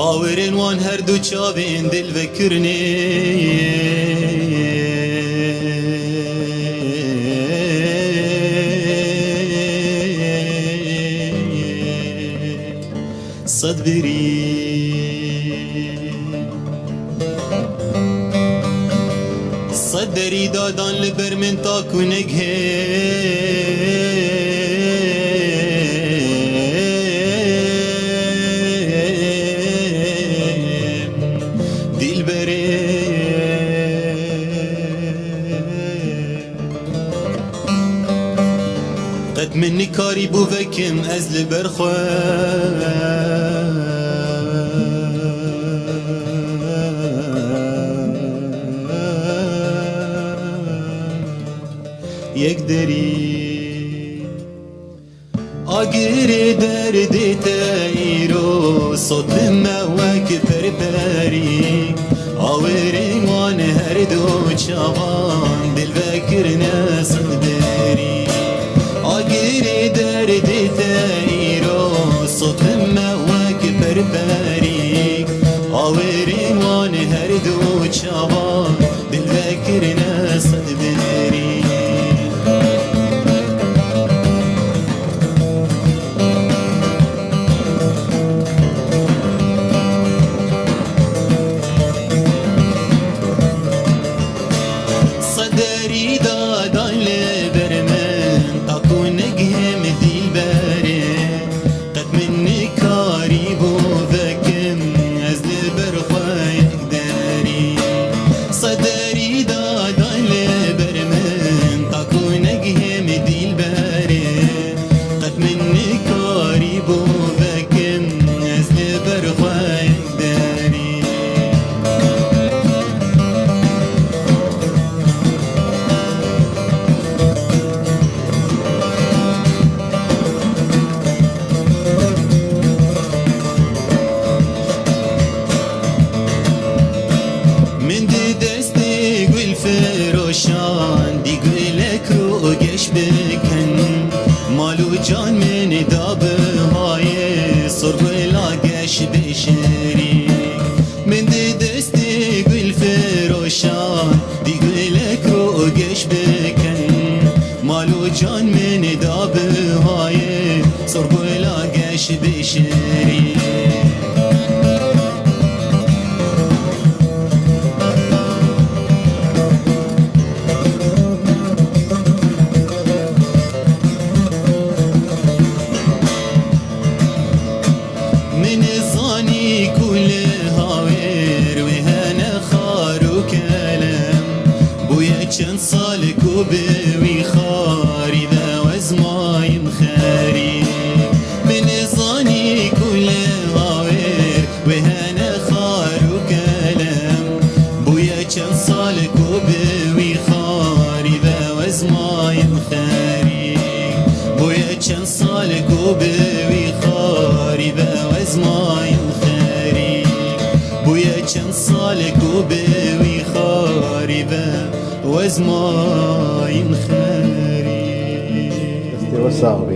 باورن وان هر دو چاوین دل وکرنی صد بری صد دری دادان لبر من تا کنگه دل بره قد منی کاری بو وکم از لبر خواه یک دری آگری دردی تایرو صوت موک پرپری آورمان هر دو چوان دل بکر نصد بری آگری دردی تایرو صوت موک پرپری آورمان هر دو چوان دل بکر نصد بری صدری دادان لبر من تاکو نگهم دیل بره قد منی کاری بو وکم از لبر خواهی داری صدری دادان لبر من تاکو نگهم دیل بره قد منی کاری بو وکم از لبر خواهی داری من دی دستی گل فروشان دی گلک رو گش بکن مالو جان من دابه های سرگولا گش بشری من دی دستی گل فروشان دی گلک رو گش بکن مالو جان من دابه های سرگولا گش بشری من زانی کل هاویر و هنه خارو کلم بویا چند سال کو بوی خاری و وزمایم خاری من زانی کل هاویر و هنه خارو کلم بویا چند سال کو بوی خاری و وزمایم خاری بویا چند سال کو بوی خاری و وزمایم خاری بویا چند سال کو بوی خاری و وزمایم خاری